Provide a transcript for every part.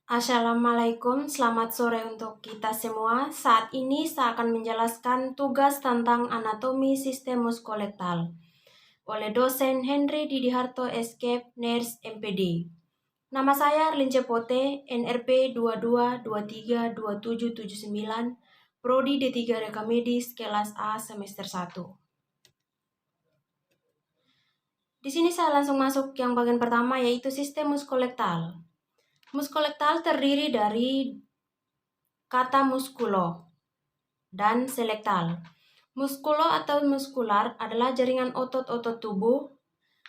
Assalamualaikum, selamat sore untuk kita semua. Saat ini saya akan menjelaskan tugas tentang anatomi sistem muskuloktal oleh dosen Henry Didiharto Escape, NERS, MPD. Nama saya Lince Pote, NRP 22232779, Prodi D3 Reka Medis, kelas A semester 1. Di sini saya langsung masuk yang bagian pertama, yaitu sistem muskuloktal. Muskuloktal terdiri dari kata muskulo dan selektal. Muskulo atau muskular adalah jaringan otot-otot tubuh.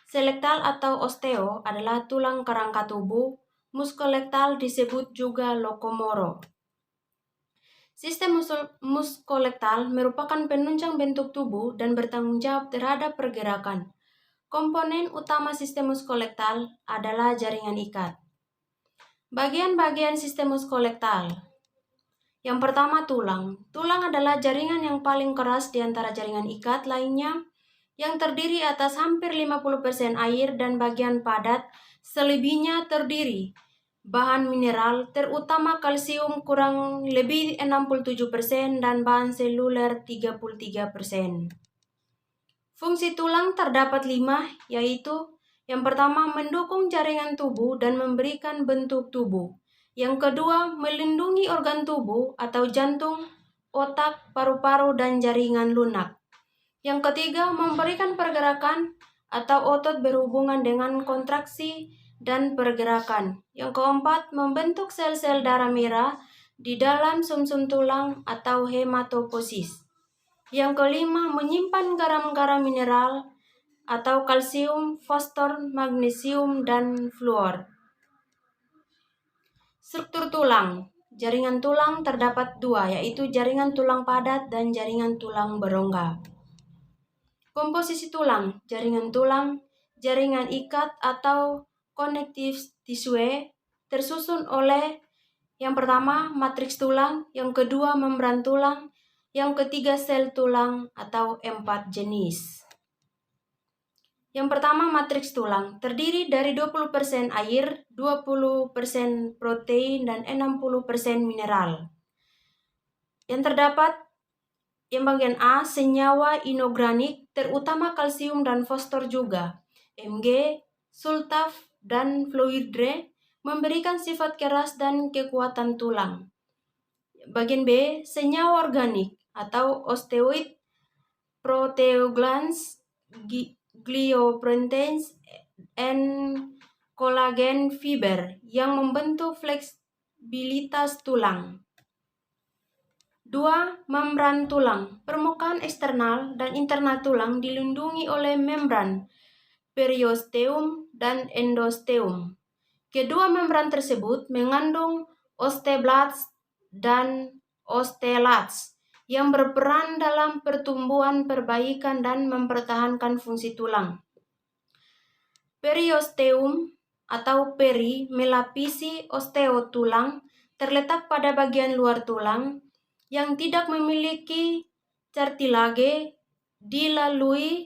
Selektal atau osteo adalah tulang kerangka tubuh. Muskuloktal disebut juga lokomoro. Sistem muskuloktal merupakan penunjang bentuk tubuh dan bertanggung jawab terhadap pergerakan. Komponen utama sistem muskuloktal adalah jaringan ikat. Bagian-bagian sistem muskuloktal. Yang pertama, tulang. Tulang adalah jaringan yang paling keras di antara jaringan ikat lainnya yang terdiri atas hampir 50% air dan bagian padat. Selebihnya terdiri bahan mineral, terutama kalsium kurang lebih 67% dan bahan seluler 33%. Fungsi tulang terdapat 5, yaitu yang pertama, mendukung jaringan tubuh dan memberikan bentuk tubuh. Yang kedua, melindungi organ tubuh atau jantung, otak, paru-paru, dan jaringan lunak. Yang ketiga, memberikan pergerakan atau otot berhubungan dengan kontraksi dan pergerakan. Yang keempat, membentuk sel-sel darah merah di dalam sumsum tulang atau hematopoiesis. Yang kelima, menyimpan garam-garam mineral atau kalsium, fosfor, magnesium, dan fluor. Struktur tulang. Jaringan tulang terdapat 2, yaitu jaringan tulang padat dan jaringan tulang berongga. Komposisi tulang. Jaringan tulang, jaringan ikat atau connective tissue tersusun oleh yang pertama matriks tulang, yang kedua membran tulang, yang ketiga sel tulang atau 4 jenis. Yang pertama, matriks tulang terdiri dari 20% air, 20% protein, dan 60% mineral. Yang terdapat yang bagian A, senyawa inorganik, terutama kalsium dan fosfor juga. Mg, sulfat, dan fluoride memberikan sifat keras dan kekuatan tulang. Bagian B, senyawa organik atau osteoid, proteoglycans, glioproteins, and collagen fiber yang membentuk fleksibilitas tulang. 2. Membran tulang. Permukaan eksternal dan internal tulang dilindungi oleh membran periosteum dan endosteum. Kedua membran tersebut mengandung osteoblasts dan osteolasts yang berperan dalam pertumbuhan, perbaikan, dan mempertahankan fungsi tulang. Periosteum atau peri melapisi osteo tulang, terletak pada bagian luar tulang yang tidak memiliki cartilage, dilalui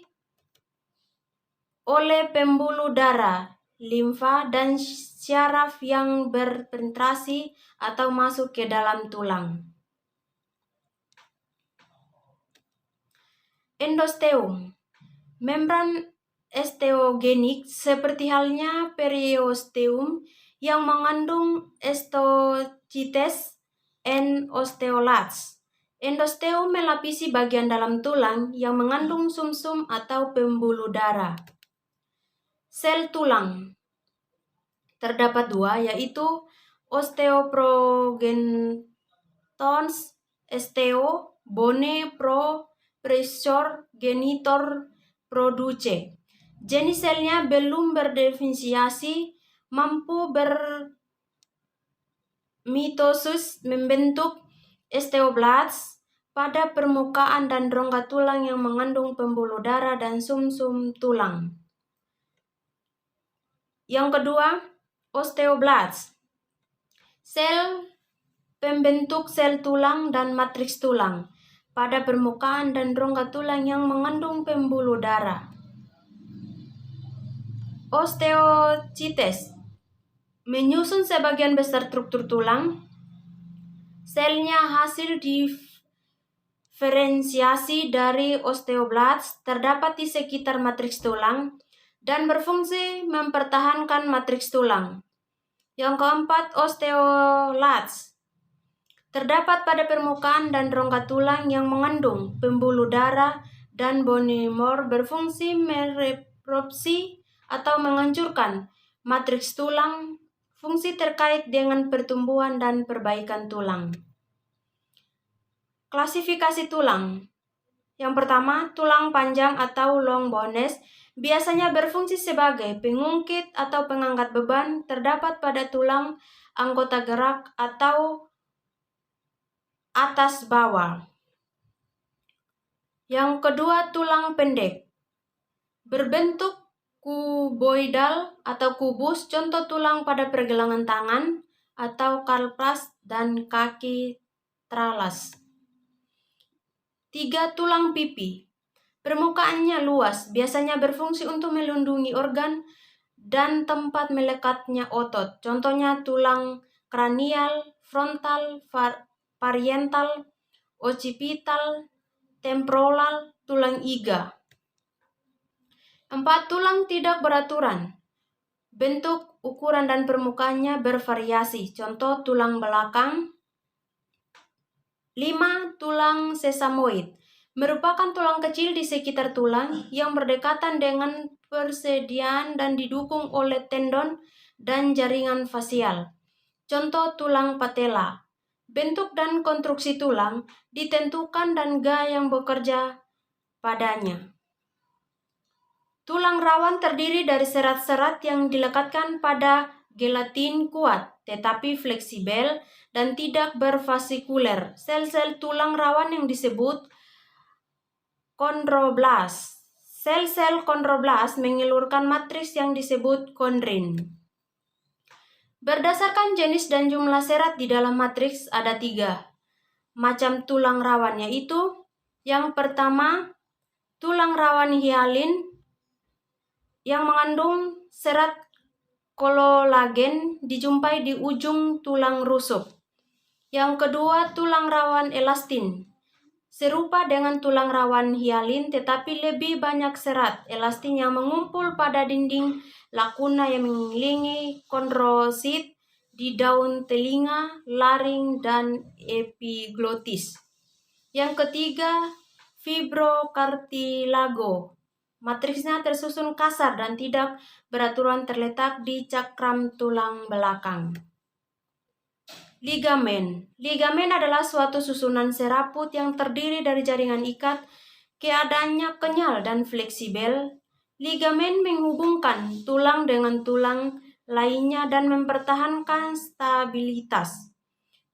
oleh pembuluh darah, limfa, dan syaraf yang berpenetrasi atau masuk ke dalam tulang. Endosteum. Membran osteogenik seperti halnya periosteum yang mengandung osteocytes and osteolasts. Endosteum melapisi bagian dalam tulang yang mengandung sumsum atau pembuluh darah. Sel tulang terdapat 2, yaitu osteoprogenitor, osteo, bone pro, pressure genitor, produce. Jenis selnya belum berdifferensiasi, mampu bermitosis membentuk osteoblasts pada permukaan dan rongga tulang yang mengandung pembuluh darah dan sumsum tulang. Yang kedua, osteoblasts. Sel pembentuk sel tulang dan matriks tulang pada permukaan dan rongga tulang yang mengandung pembuluh darah. Osteocytes menyusun sebagian besar struktur tulang. Selnya hasil diferensiasi dari osteoblasts terdapat di sekitar matriks tulang dan berfungsi mempertahankan matriks tulang. Yang keempat, osteolasts terdapat pada permukaan dan rongga tulang yang mengandung pembuluh darah dan bone marrow, berfungsi meresorpsi atau menghancurkan matriks tulang, fungsi terkait dengan pertumbuhan dan perbaikan tulang. Klasifikasi tulang. Yang pertama, tulang panjang atau long bones biasanya berfungsi sebagai pengungkit atau pengangkat beban, terdapat pada tulang anggota gerak atau atas bawah. Yang kedua, tulang pendek berbentuk kuboidal atau kubus, contoh tulang pada pergelangan tangan atau kalpas dan kaki tralas. 3. Tulang pipi. Permukaannya luas, biasanya berfungsi untuk melindungi organ dan tempat melekatnya otot. Contohnya tulang kranial, frontal, parietal, occipital, temporal, tulang iga. 4. Tulang tidak beraturan. Bentuk, ukuran, dan permukaannya bervariasi. Contoh tulang belakang. 5. Tulang sesamoid. Merupakan tulang kecil di sekitar tulang yang berdekatan dengan persediaan dan didukung oleh tendon dan jaringan fasial. Contoh tulang patella. Bentuk dan konstruksi tulang ditentukan dan gaya yang bekerja padanya. Tulang rawan terdiri dari serat-serat yang dilekatkan pada gelatin kuat, tetapi fleksibel dan tidak bervasikuler. Sel-sel tulang rawan yang disebut kondroblast. Sel-sel kondroblast mengelurkan matriks yang disebut kondrin. Berdasarkan jenis dan jumlah serat di dalam matriks ada 3 macam tulang rawan, yaitu yang pertama, tulang rawan hialin yang mengandung serat kolagen dijumpai di ujung tulang rusuk. Yang kedua, tulang rawan elastin. Serupa dengan tulang rawan hialin, tetapi lebih banyak serat elastin yang mengumpul pada dinding lakuna yang mengelilingi kondrosit di daun telinga, laring, dan epiglotis. Yang ketiga, fibrokartilago. Matriksnya tersusun kasar dan tidak beraturan, terletak di cakram tulang belakang. Ligamen. Ligamen adalah suatu susunan serabut yang terdiri dari jaringan ikat. Keadaannya kenyal dan fleksibel. Ligamen menghubungkan tulang dengan tulang lainnya dan mempertahankan stabilitas.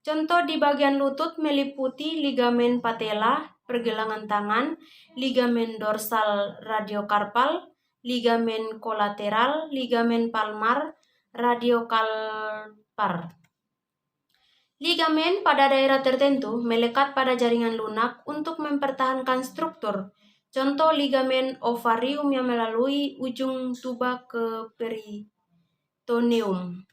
Contoh di bagian lutut meliputi ligamen patella, pergelangan tangan, ligamen dorsal radiokarpal, ligamen kolateral, ligamen palmar, radiokarpal. Ligamen pada daerah tertentu melekat pada jaringan lunak untuk mempertahankan struktur. Contoh ligamen ovarium yang melalui ujung tuba ke peritoneum.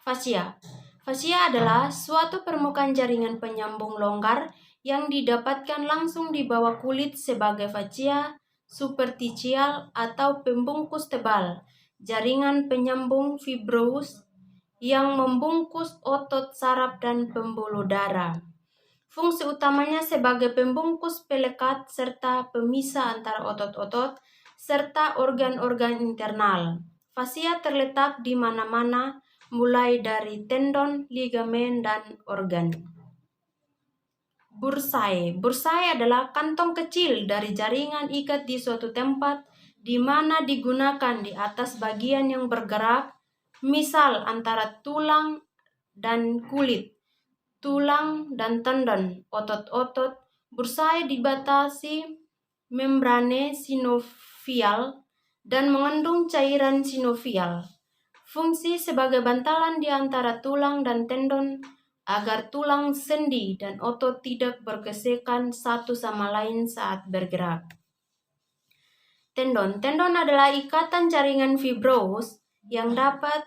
Fascia. Fascia adalah suatu permukaan jaringan penyambung longgar yang didapatkan langsung di bawah kulit sebagai fascia superficial atau pembungkus tebal, jaringan penyambung fibrous yang membungkus otot saraf dan pembuluh darah. Fungsi utamanya sebagai pembungkus pelekat serta pemisah antara otot-otot serta organ-organ internal. Fascia terletak di mana-mana, mulai dari tendon, ligamen, dan organ. Bursae. Bursae adalah kantong kecil dari jaringan ikat di suatu tempat di mana digunakan di atas bagian yang bergerak, misal antara tulang dan kulit, tulang dan tendon, otot-otot. Bursae dibatasi membrane sinovial dan mengandung cairan sinovial. Fungsi sebagai bantalan di antara tulang dan tendon agar tulang, sendi, dan otot tidak bergesekan satu sama lain saat bergerak. Tendon. Tendon adalah ikatan jaringan fibrous yang dapat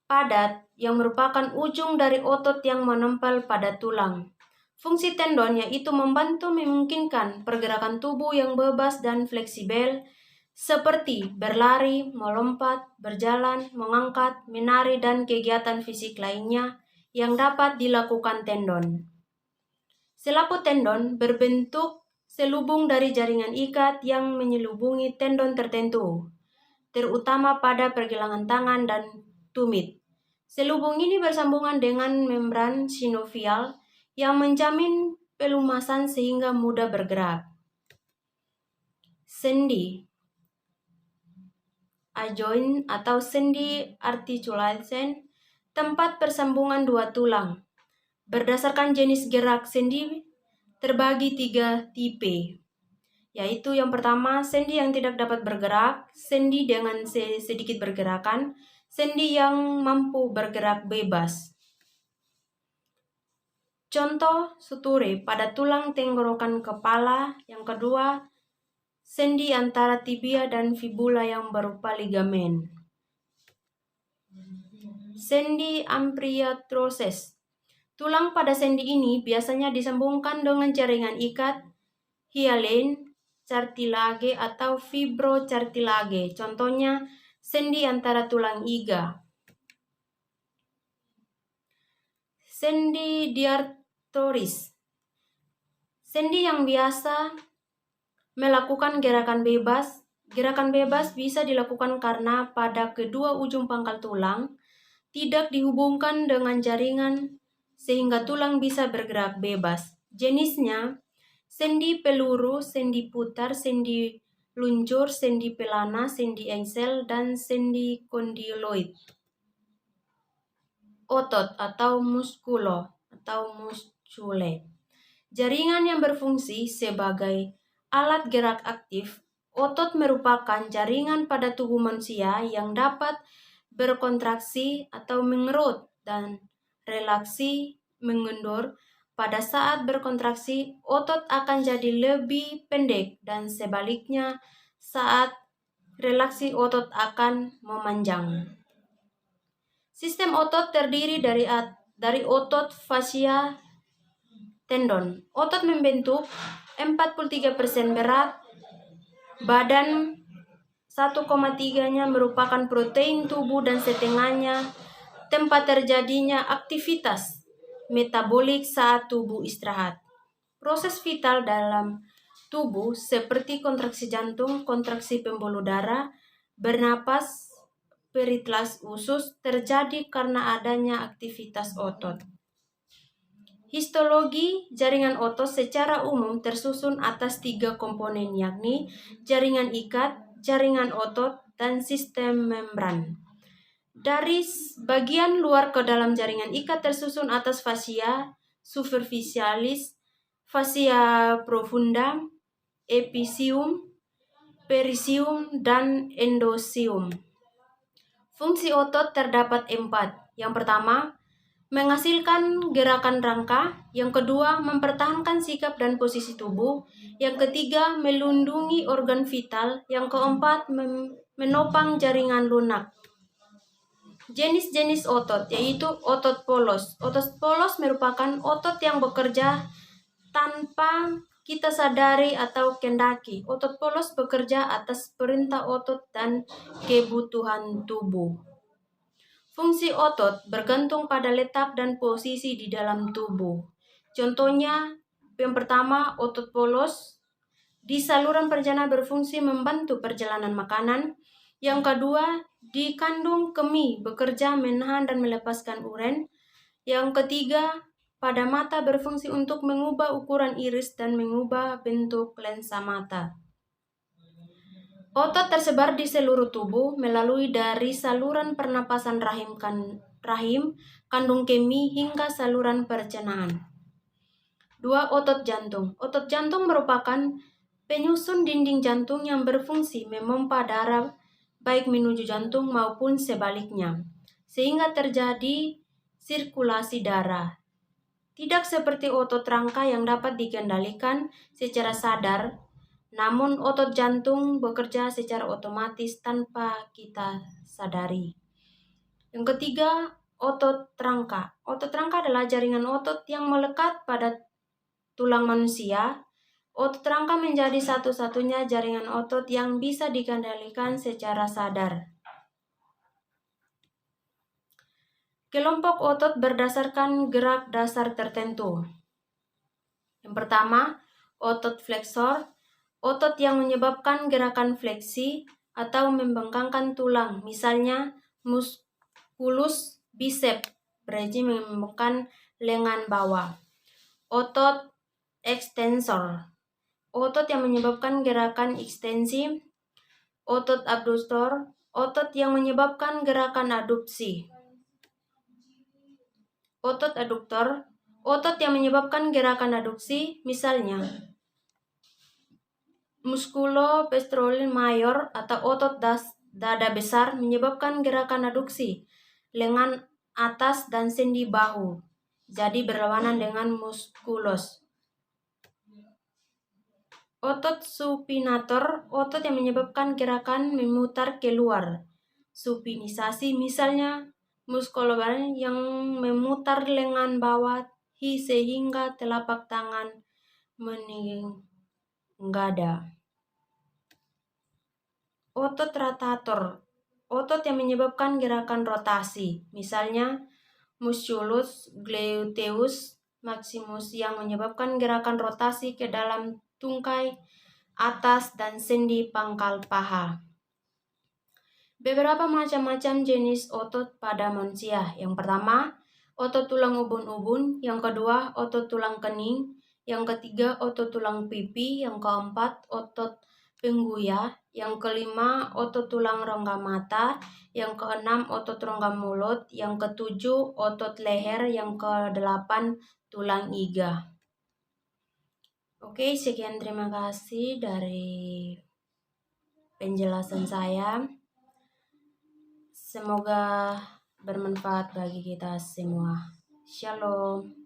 padat yang merupakan ujung dari otot yang menempel pada tulang. Fungsi tendon yaitu membantu memungkinkan pergerakan tubuh yang bebas dan fleksibel seperti berlari, melompat, berjalan, mengangkat, menari, dan kegiatan fisik lainnya yang dapat dilakukan tendon. Selaput tendon berbentuk selubung dari jaringan ikat yang menyelubungi tendon tertentu, terutama pada pergelangan tangan dan tumit. Selubung ini bersambungan dengan membran sinovial yang menjamin pelumasan sehingga mudah bergerak. Sendi, a joint atau sendi articulation, tempat persambungan dua tulang. Berdasarkan jenis gerak sendi terbagi 3 tipe, yaitu yang pertama sendi yang tidak dapat bergerak, sendi dengan sedikit bergerakan, sendi yang mampu bergerak bebas. Contoh suture pada tulang tenggorokan kepala. Yang kedua, sendi antara tibia dan fibula yang berupa ligamen. Sendi ambriotroces. Tulang pada sendi ini biasanya disambungkan dengan jaringan ikat hyaline, cartilage atau fibrocartilage. Contohnya sendi antara tulang iga. Sendi diartoris. Sendi yang biasa melakukan gerakan bebas. Gerakan bebas bisa dilakukan karena pada kedua ujung pangkal tulang tidak dihubungkan dengan jaringan sehingga tulang bisa bergerak bebas. Jenisnya sendi peluru, sendi putar, sendi luncur, sendi pelana, sendi engsel, dan sendi kondyloid. Otot atau muskulo atau muscule. Jaringan yang berfungsi sebagai alat gerak aktif. Otot merupakan jaringan pada tubuh manusia yang dapat berkontraksi atau mengerut dan relaksi mengendur. Pada saat berkontraksi, otot akan jadi lebih pendek dan sebaliknya saat relaksi otot akan memanjang. Sistem otot terdiri dari otot, fascia, tendon. Otot membentuk 43% berat badan, 1,3-nya merupakan protein tubuh dan setengahnya tempat terjadinya aktivitas metabolik saat tubuh istirahat. Proses vital dalam tubuh seperti kontraksi jantung, kontraksi pembuluh darah, bernapas, peritas usus terjadi karena adanya aktivitas otot. Histologi jaringan otot secara umum tersusun atas 3 komponen, yakni jaringan ikat, jaringan otot, dan sistem membran. Dari bagian luar ke dalam jaringan ikat tersusun atas fascia superficialis, fascia profunda, episium, perisium, dan endosium. Fungsi otot terdapat 4. Yang pertama, menghasilkan gerakan rangka. Yang kedua, mempertahankan sikap dan posisi tubuh. Yang ketiga, melindungi organ vital. Yang keempat, menopang jaringan lunak. Jenis-jenis otot yaitu otot polos. Otot polos merupakan otot yang bekerja tanpa kita sadari atau kendaki. Otot polos bekerja atas perintah otot dan kebutuhan tubuh. Fungsi otot bergantung pada letak dan posisi di dalam tubuh. Contohnya, yang pertama, otot polos di saluran pencernaan berfungsi membantu perjalanan makanan. Yang kedua, di kandung kemih bekerja menahan dan melepaskan urin. Yang ketiga, pada mata berfungsi untuk mengubah ukuran iris dan mengubah bentuk lensa mata. Otot tersebar di seluruh tubuh melalui dari saluran pernapasan rahim, kandung kemih, hingga saluran pencernaan. 2. Otot jantung. Otot jantung merupakan penyusun dinding jantung yang berfungsi memompa darah baik menuju jantung maupun sebaliknya, sehingga terjadi sirkulasi darah. Tidak seperti otot rangka yang dapat dikendalikan secara sadar, namun otot jantung bekerja secara otomatis tanpa kita sadari. Yang ketiga, otot rangka. Otot rangka adalah jaringan otot yang melekat pada tulang manusia. Otot rangka menjadi satu-satunya jaringan otot yang bisa dikendalikan secara sadar. Kelompok otot berdasarkan gerak dasar tertentu. Yang pertama, otot flexor, otot yang menyebabkan gerakan fleksi atau membengkangkan tulang, misalnya muskulus bicep, berarti membengkangkan lengan bawah. Otot extensor, otot yang menyebabkan gerakan ekstensi. Otot abductor, otot yang menyebabkan gerakan adduksi. Otot aduktor, otot yang menyebabkan gerakan aduksi, misalnya musculopectoral major atau otot dada besar menyebabkan gerakan aduksi lengan atas dan sendi bahu, jadi berlawanan dengan musculus. Otot supinator, otot yang menyebabkan gerakan memutar keluar. Supinisasi, misalnya muskuloskeletal yang memutar lengan bawah sehingga telapak tangan menenggada. Otot rotator, otot yang menyebabkan gerakan rotasi, misalnya musculus gluteus maximus yang menyebabkan gerakan rotasi ke dalam tungkai atas dan sendi pangkal paha. Beberapa macam-macam jenis otot pada manusia. Yang pertama, otot tulang ubun-ubun. Yang kedua, otot tulang kening. Yang ketiga, otot tulang pipi. Yang keempat, otot pengguya. Yang kelima, otot tulang rongga mata. Yang keenam, otot rongga mulut. Yang ketujuh, otot leher. Yang kedelapan, tulang iga. Oke, sekian, terima kasih dari penjelasan saya. Semoga bermanfaat bagi kita semua. Shalom.